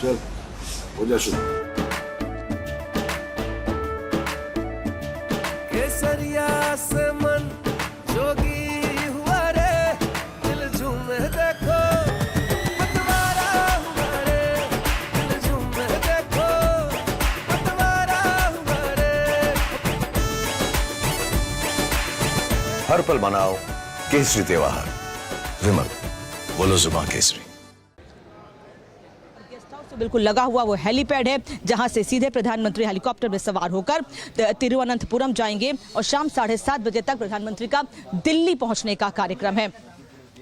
चल हो जा शुरू। केसरिया से मन जोगी हुआ रे, दिल झूमे देखो पतवारा हुआ रे, दिल झूमे देखो पतवारा हुआ रे। हर पल मनाओ केसरी त्योहार। विमल, बोलो जुबान केसरी। बिल्कुल लगा हुआ वो हेलीपैड है जहां से सीधे प्रधानमंत्री हेलीकॉप्टर में सवार होकर तिरुवनंतपुरम जाएंगे और शाम 7:30 बजे तक प्रधानमंत्री का दिल्ली पहुंचने का कार्यक्रम है।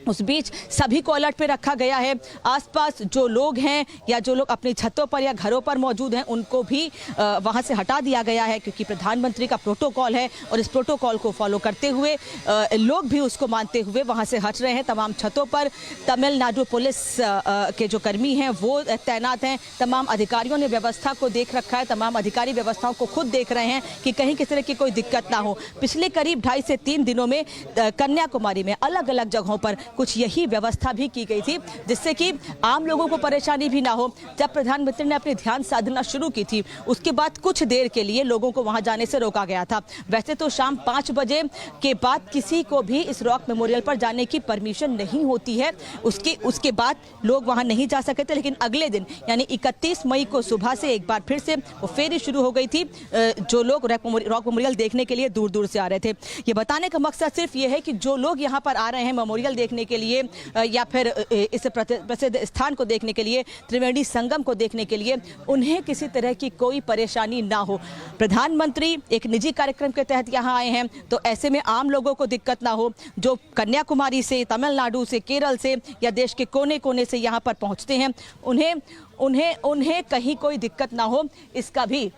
उस बीच सभी को अलर्ट पे रखा गया है। आसपास जो लोग हैं या जो लोग अपनी छतों पर या घरों पर मौजूद हैं उनको भी वहां से हटा दिया गया है, क्योंकि प्रधानमंत्री का प्रोटोकॉल है और इस प्रोटोकॉल को फॉलो करते हुए लोग भी उसको मानते हुए वहां से हट रहे हैं। तमाम छतों पर तमिलनाडु पुलिस के जो कर्मी हैं वो तैनात हैं। तमाम अधिकारियों ने व्यवस्था को देख रखा है। तमाम अधिकारी व्यवस्थाओं को खुद देख रहे हैं कि कहीं किसी तरह की कोई दिक्कत ना हो। पिछले करीब 2.5 से 3 दिनों में कन्याकुमारी में अलग अलग जगहों पर कुछ यही व्यवस्था भी की गई थी, जिससे कि आम लोगों को परेशानी भी ना हो। जब प्रधानमंत्री ने अपनी ध्यान साधना शुरू की थी उसके बाद कुछ देर के लिए लोगों को वहां जाने से रोका गया था। वैसे तो शाम 5 बजे के बाद किसी को भी इस रॉक मेमोरियल पर जाने की परमिशन नहीं होती है। उसके बाद लोग वहां नहीं जा सके थे, लेकिन अगले दिन यानी 31 मई को सुबह से एक बार फिर से वो फेरी शुरू हो गई थी। जो लोग रॉक मेमोरियल देखने के लिए दूर दूर से आ रहे थे। ये बताने का मकसद सिर्फ ये है कि जो लोग यहाँ पर आ रहे हैं मेमोरियल देखने के लिए या फिर इस प्रसिद्ध स्थान को देखने के लिए, त्रिवेणी संगम को देखने के लिए, उन्हें किसी तरह की कोई परेशानी ना हो। प्रधानमंत्री एक निजी कार्यक्रम के तहत यहाँ आए हैं, तो ऐसे में आम लोगों को दिक्कत ना हो। जो कन्याकुमारी से, तमिलनाडु से, केरल से या देश के कोने कोने से यहाँ पर पहुँचते हैं उन्हें कहीं कोई दिक्कत ना हो, इसका भी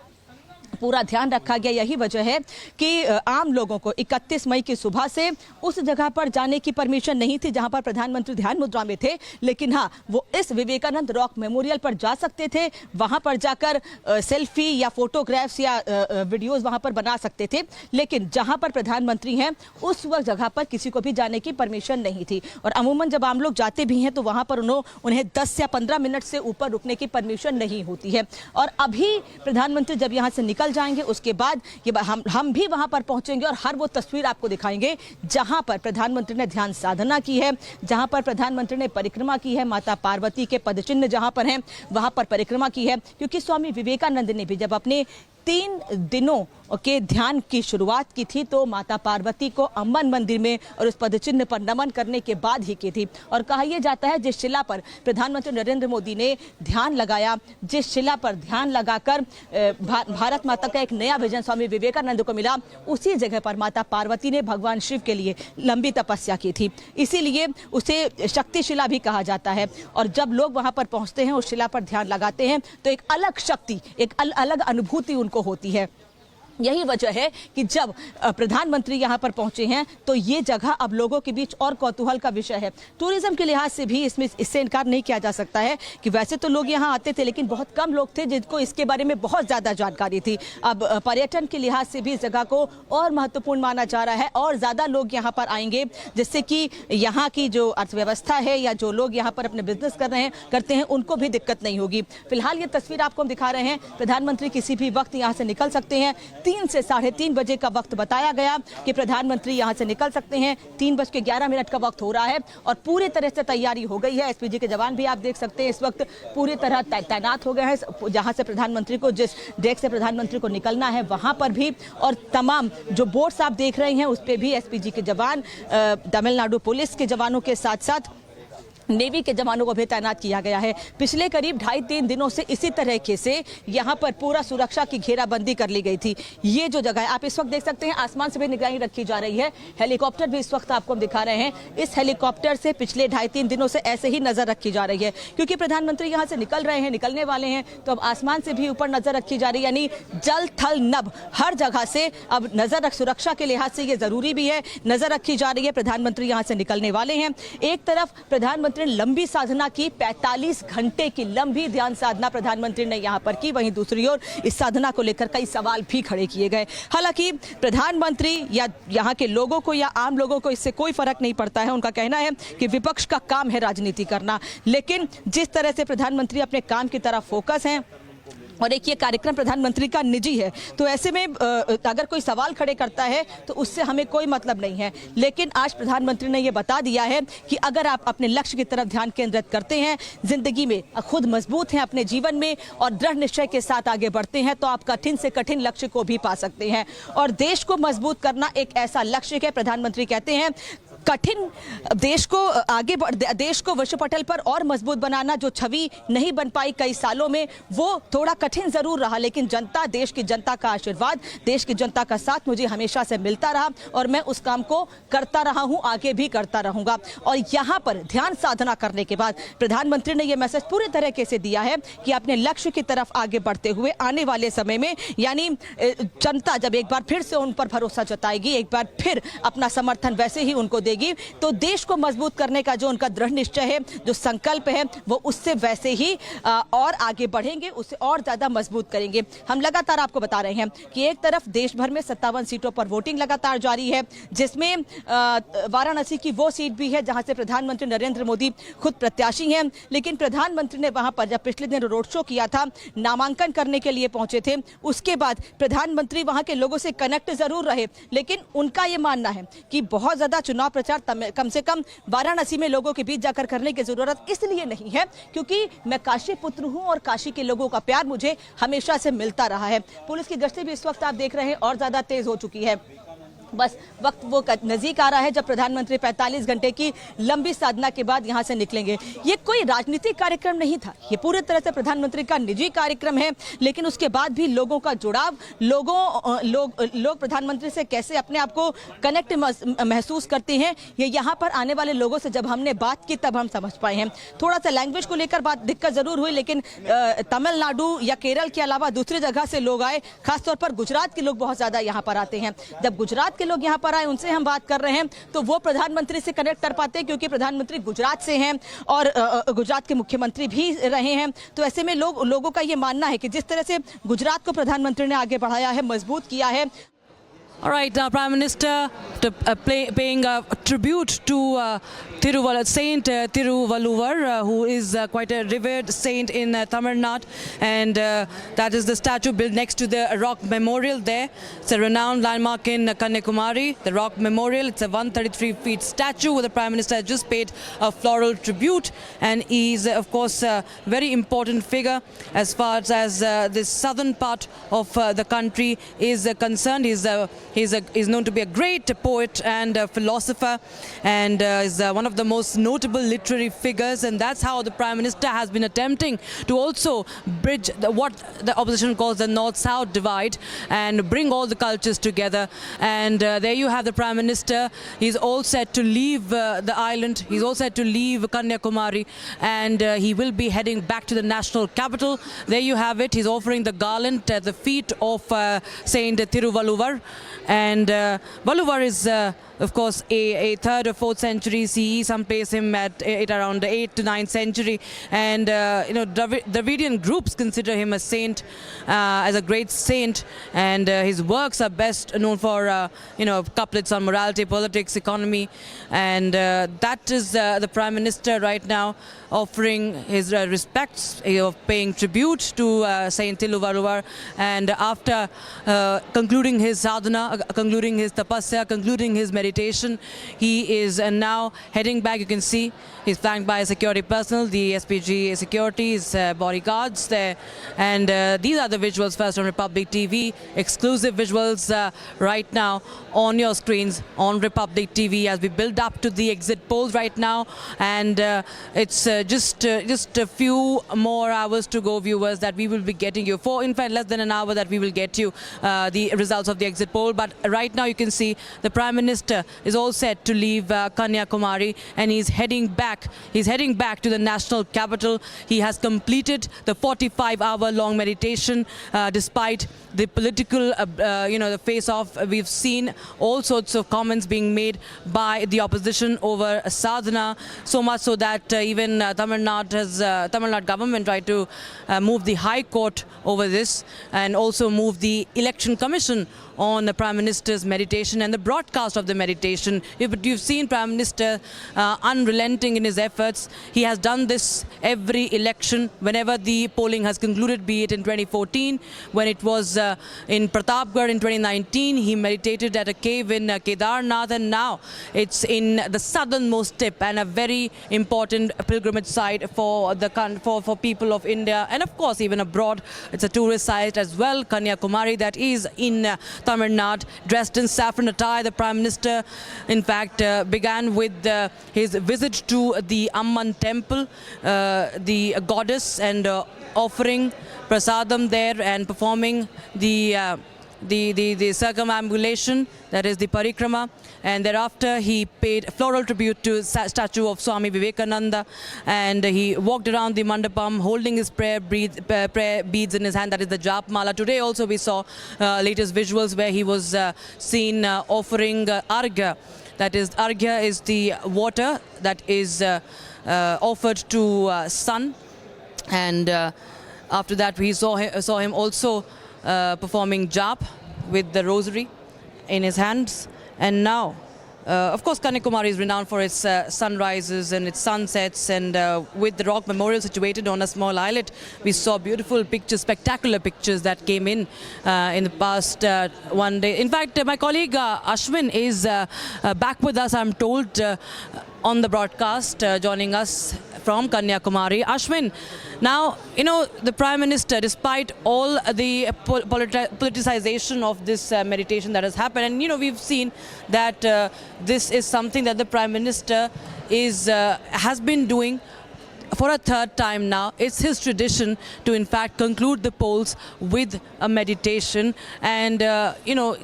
पूरा ध्यान रखा गया। यही वजह है कि आम लोगों को 31 मई की सुबह से उस जगह पर जाने की परमिशन नहीं थी जहां पर प्रधानमंत्री ध्यान मुद्रा में थे, लेकिन हाँ वो इस विवेकानंद रॉक मेमोरियल पर जा सकते थे। वहां पर जाकर सेल्फी या फोटोग्राफ्स या वीडियोस वहां पर बना सकते थे, लेकिन जहां पर प्रधानमंत्री हैं उस वक्त जगह पर किसी को भी जाने की परमिशन नहीं थी। और अमूमन जब आम लोग जाते भी हैं तो वहां पर उन्हें 10 या 15 मिनट से ऊपर रुकने की परमिशन नहीं होती है। और अभी प्रधानमंत्री जब यहाँ से निकल जाएंगे उसके बाद ये हम भी वहां पर पहुंचेंगे और हर वो तस्वीर आपको दिखाएंगे जहां पर प्रधानमंत्री ने ध्यान साधना की है, जहां पर प्रधानमंत्री ने परिक्रमा की है, माता पार्वती के पदचिन्ह जहां पर हैं वहां पर परिक्रमा की है। क्योंकि स्वामी विवेकानंद ने भी जब अपने 3 दिनों के ध्यान की शुरुआत की थी तो माता पार्वती को अम्बन मंदिर में और उस पदचिन्ह पर नमन करने के बाद ही की थी। और कहा यह जाता है जिस शिला पर प्रधानमंत्री नरेंद्र मोदी ने ध्यान लगाया, जिस शिला पर ध्यान लगाकर भारत माता का एक नया विजन स्वामी विवेकानंद को मिला, उसी जगह पर माता पार्वती ने भगवान शिव के लिए लंबी तपस्या की थी। इसीलिए उसे शक्ति शिला भी कहा जाता है। और जब लोग वहां पर पहुंचते हैं, उस शिला पर ध्यान लगाते हैं, तो एक अलग शक्ति, एक अलग अनुभूति उनको होती है। यही वजह है कि जब प्रधानमंत्री यहाँ पर पहुंचे हैं तो ये जगह अब लोगों के बीच और कौतूहल का विषय है। टूरिज्म के लिहाज से भी इससे इनकार नहीं किया जा सकता है कि वैसे तो लोग यहाँ आते थे, लेकिन बहुत कम लोग थे जिनको इसके बारे में बहुत ज़्यादा जानकारी थी। अब पर्यटन के लिहाज से भी इस जगह को और महत्वपूर्ण माना जा रहा है और ज़्यादा लोग यहाँ पर आएंगे, जिससे कि यहाँ की जो अर्थव्यवस्था है या जो लोग यहाँ पर अपने बिजनेस करते हैं उनको भी दिक्कत नहीं होगी। फिलहाल ये तस्वीर आपको हम दिखा रहे हैं। प्रधानमंत्री किसी भी वक्त यहाँ से निकल सकते हैं। 3 से 3:30 बजे का वक्त बताया गया कि प्रधानमंत्री यहां से निकल सकते हैं। 3:11 का वक्त हो रहा है और पूरी तरह से तैयारी हो गई है। एसपीजी के जवान भी आप देख सकते हैं इस वक्त पूरी तरह तैनात हो गए हैं। जहां से प्रधानमंत्री को, जिस डेस्क से प्रधानमंत्री को निकलना है वहां पर भी, और तमाम जो बोर्ड्स आप देख रहे हैं उस पर भी एसपीजी के जवान, तमिलनाडु पुलिस के जवानों के साथ साथ नेवी के जवानों को भी तैनात किया गया है। पिछले करीब 2.5-3 दिनों से इसी तरीके से यहाँ पर पूरा सुरक्षा की घेराबंदी कर ली गई थी। ये जो जगह है आप इस वक्त देख सकते हैं, आसमान से भी निगरानी रखी जा रही है। हेलीकॉप्टर भी इस वक्त आपको हम दिखा रहे हैं। इस हेलीकॉप्टर से पिछले 2.5-3 दिनों से ऐसे ही नजर रखी जा रही है, क्योंकि प्रधानमंत्री यहाँ से निकल रहे हैं, निकलने वाले हैं, तो अब आसमान से भी ऊपर नजर रखी जा रही है। यानी जल थल नभ हर जगह से अब नजर सुरक्षा के लिहाज से ये जरूरी भी है, नजर रखी जा रही है। प्रधानमंत्री यहाँ से निकलने वाले हैं। एक तरफ प्रधानमंत्री प्रधानमंत्री ने लंबी साधना की, 45 घंटे की लंबी ध्यान साधना प्रधानमंत्री ने यहां पर की। वहीं दूसरी ओर इस साधना को लेकर कई सवाल भी खड़े किए गए। हालांकि प्रधानमंत्री या यहां के लोगों को या आम लोगों को इससे कोई फर्क नहीं पड़ता है। उनका कहना है कि विपक्ष का काम है राजनीति करना, लेकिन जिस तरह से प्रधानमंत्री अपने काम की तरफ फोकस हैं और एक ये कार्यक्रम प्रधानमंत्री का निजी है, तो ऐसे में अगर कोई सवाल खड़े करता है तो उससे हमें कोई मतलब नहीं है। लेकिन आज प्रधानमंत्री ने ये बता दिया है कि अगर आप अपने लक्ष्य की तरफ ध्यान केंद्रित करते हैं, जिंदगी में खुद मजबूत हैं अपने जीवन में और दृढ़ निश्चय के साथ आगे बढ़ते हैं, तो आप कठिन से कठिन लक्ष्य को भी पा सकते हैं। और देश को मजबूत करना एक ऐसा लक्ष्य है, प्रधानमंत्री कहते हैं कठिन देश को आगे देश को विश्व पटल पर और मजबूत बनाना, जो छवि नहीं बन पाई कई सालों में, वो थोड़ा कठिन जरूर रहा, लेकिन जनता, देश की जनता का आशीर्वाद, देश की जनता का साथ मुझे हमेशा से मिलता रहा और मैं उस काम को करता रहा हूं, आगे भी करता रहूंगा। और यहां पर ध्यान साधना करने के बाद प्रधानमंत्री ने यह मैसेज पूरे तरीके से दिया है कि अपने लक्ष्य की तरफ आगे बढ़ते हुए आने वाले समय में, यानी जनता जब एक बार फिर से उन पर भरोसा जताएगी, एक बार फिर अपना समर्थन वैसे ही उनको देगी, तो देश को मजबूत करने का जो उनका दृढ़ निश्चय है, जो संकल्प है, वो उससे वैसे ही और आगे बढ़ेंगे, उससे और ज्यादा मजबूत करेंगे। हम लगातार आपको बता रहे हैं कि एक तरफ देश भर में 57 सीटों पर वोटिंग लगातार जारी है, जिसमें वाराणसी की वो सीट भी है जहां से प्रधानमंत्री नरेंद्र मोदी खुद प्रत्याशी हैं। लेकिन प्रधानमंत्री ने वहां पर जब पिछले दिन रोड शो किया था, नामांकन करने के लिए पहुंचे थे, उसके बाद प्रधानमंत्री वहां के लोगों से कनेक्ट जरूर रहे, लेकिन उनका यह मानना है कि बहुत ज्यादा चुनाव प्रचार कम से कम वाराणसी में लोगों के बीच जाकर करने की जरूरत इसलिए नहीं है क्योंकि मैं काशी पुत्र हूं और काशी के लोगों का प्यार मुझे हमेशा से मिलता रहा है। पुलिस की गश्ती भी इस वक्त आप देख रहे हैं और ज्यादा तेज हो चुकी है। बस वक्त वो नजदीक आ रहा है जब प्रधानमंत्री 45 घंटे की लंबी साधना के बाद यहां से निकलेंगे। ये कोई राजनीतिक कार्यक्रम नहीं था, ये पूरी तरह से प्रधानमंत्री का निजी कार्यक्रम है, लेकिन उसके बाद भी लोगों का जुड़ाव, लोग प्रधानमंत्री से कैसे अपने आप को कनेक्ट महसूस करते हैं, ये यहाँ पर आने वाले लोगों से जब हमने बात की तब हम समझ पाए हैं। थोड़ा सा लैंग्वेज को लेकर बात दिक्कत जरूर हुई, लेकिन तमिलनाडु या केरल के अलावा दूसरी जगह से लोग आए, खासतौर पर गुजरात के लोग बहुत ज्यादा यहाँ पर आते हैं। जब गुजरात के लोग यहाँ पर आए, उनसे हम बात कर रहे हैं, तो वो प्रधानमंत्री से कनेक्ट कर पाते हैं क्योंकि प्रधानमंत्री गुजरात से हैं और गुजरात के मुख्यमंत्री भी रहे हैं। तो ऐसे में लोगों का ये मानना है कि जिस तरह से गुजरात को प्रधानमंत्री ने आगे बढ़ाया है, मजबूत किया है। All right, Prime Minister paying a tribute to Saint Tiruvalluvar, who is quite a revered saint in Tamil Nadu, and that is the statue built next to the Rock Memorial there. It's a renowned landmark in Kanyakumari, the Rock Memorial. It's a 133-feet statue where the Prime Minister has just paid a floral tribute, and he is, of course, a very important figure as far as the southern part of the country is concerned. He's known to be a great poet and philosopher, and is one of the most notable literary figures, and that's how the Prime Minister has been attempting to also bridge what the opposition calls the North-South divide and bring all the cultures together. And there you have the Prime Minister. He's all set to leave the island. He's all set to leave Kanyakumari, and he will be heading back to the national capital. There you have it. He's offering the garland at the feet of Saint Tiruvalluvar. And Valluvar is, of course, a 3rd or 4th century CE. Some place him at around the 8th to 9th century. And, Dravidian groups consider him a saint, as a great saint. And his works are best known for, couplets on morality, politics, economy. And that is the Prime Minister right now offering his respects, paying tribute to Saint Tiruvalluvar. And after concluding his sadhana, concluding his tapasya, concluding his meditation, he is now heading back. You can see he's flanked by security personnel, the SPG security, his bodyguards there. And these are the visuals first on Republic TV, exclusive visuals right now on your screens on Republic TV as we build up to the exit polls right now. And it's just a few more hours to go, viewers, that we will be getting you. In fact, less than an hour that we will get you the results of the exit poll. But right now you can see the Prime Minister Minister is all set to leave Kanyakumari, and he's heading back. He's heading back to the national capital. He has completed the 45-hour-long meditation, despite the political, the face-off. We've seen all sorts of comments being made by the opposition over sadhana, so much so that even Tamil Nadu government tried to move the High Court over this, and also move the Election Commission on the Prime Minister's meditation and the broadcast of the meditation. You've seen Prime Minister unrelenting in his efforts. He has done this every election whenever the polling has concluded, be it in 2014, when it was in Pratapgarh in 2019, he meditated at a cave in Kedarnath, and now it's in the southernmost tip and a very important pilgrimage site for people of India, and of course even abroad. It's a tourist site as well, Kanyakumari, that is in Tamil Nadu. Dressed in saffron attire, the Prime Minister in fact began with his visit to the Amman temple, the goddess, and offering prasadam there and performing the circumambulation, that is the parikrama, and thereafter he paid floral tribute to statue of Swami Vivekananda, and he walked around the mandapam holding his prayer beads in his hand, that is the Jap Mala. Today also we saw latest visuals where he was seen offering arghya. That is, arghya is the water that is offered to sun, and after that we saw him also performing jap with the rosary in his hands. And now, of course, Kanyakumari is renowned for its sunrises and its sunsets, and with the Rock Memorial situated on a small islet, we saw beautiful pictures, spectacular pictures that came in the past one day. In fact, my colleague Ashwin is back with us, I'm told, on the broadcast, joining us from Kanyakumari. Ashwin, now, the Prime Minister, despite all the politicization of this meditation that has happened, and, we've seen that this is something that the Prime Minister has been doing for a third time now. It's his tradition to in fact conclude the polls with a meditation, and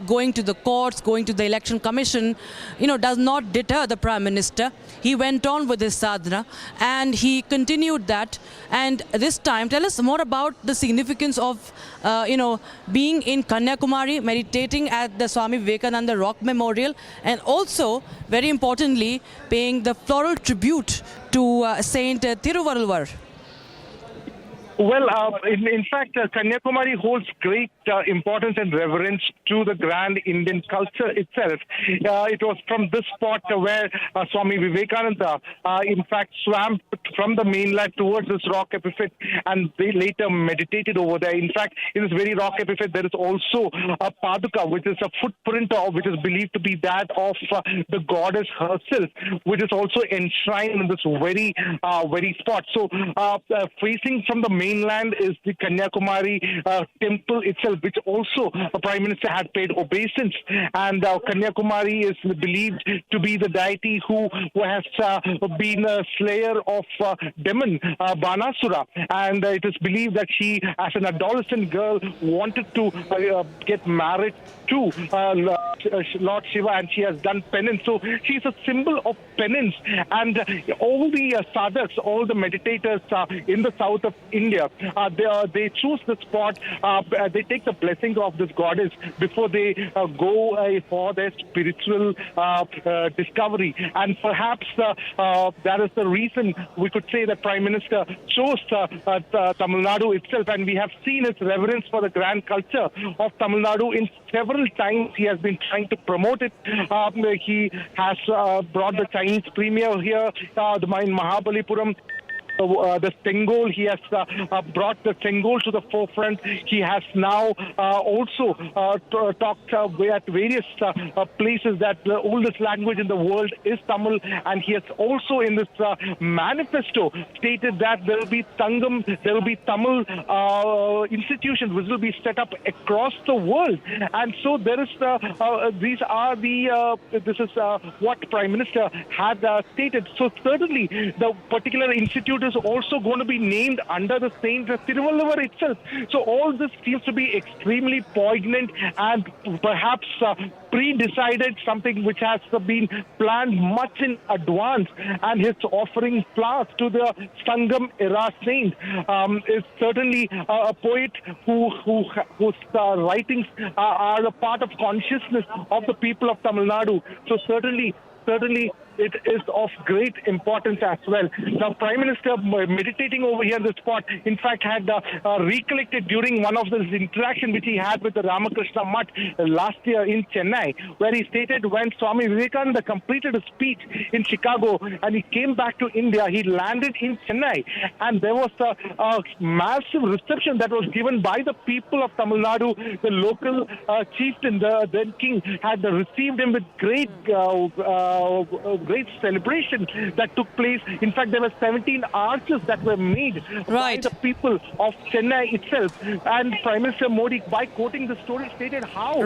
going to the courts, going to the Election Commission, does not deter the Prime Minister. He went on with his sadhana and he continued that. And this time, tell us more about the significance of being in Kanyakumari, meditating at the Swami Vivekananda Rock Memorial, and also very importantly paying the floral tribute to Saint Tiruvalluvar. Well, in fact, Kanyakumari holds great importance and reverence to the grand Indian culture itself. It was from this spot where Swami Vivekananda, in fact, swam from the mainland towards this rock epithet, and they later meditated over there. In fact, in this very rock epithet, there is also a paduka, which is a footprint which is believed to be that of the goddess herself, which is also enshrined in this very spot. So, facing from the mainland is the Kanyakumari temple itself, which also the Prime Minister had paid obeisance. And Kanyakumari is believed to be the deity who has been a slayer of demon Banasura. And it is believed that she, as an adolescent girl, wanted to get married to Lord Shiva, and she has done penance. So she's a symbol of penance. And all the sadhaks, all the meditators in the south of India, they choose the spot. They take the blessing of this goddess before they go for their spiritual discovery. And perhaps that is the reason we could say that Prime Minister chose Tamil Nadu itself. And we have seen his reverence for the grand culture of Tamil Nadu in several times. He has been trying to promote it. He has brought the Chinese premier here, in Mahabalipuram. The Sengol, he has brought the Sengol to the forefront. He has now also talked at various places that the oldest language in the world is Tamil, and he has also in this manifesto stated that there will be Tangam, there will be Tamil institutions which will be set up across the world. And so there is this is what Prime Minister had stated. So certainly the particular institute is also going to be named under the Saint Tiruvalluvar itself. So all this seems to be extremely poignant and perhaps pre-decided, something which has been planned much in advance. And his offering flowers to the Sangam era saint is certainly a poet whose writings are a part of consciousness of the people of Tamil Nadu. So certainly it is of great importance as well. Now, Prime Minister, meditating over here on the spot, in fact, had recollected during one of those interactions which he had with the Ramakrishna Mutt last year in Chennai, where he stated when Swami Vivekananda completed a speech in Chicago and he came back to India, he landed in Chennai, and there was a massive reception that was given by the people of Tamil Nadu. The local chieftain, the then king, had received him with great celebration that took place. In fact, there were 17 arches that were made by the people of Chennai itself. And Prime Minister Modi, by quoting the story, stated how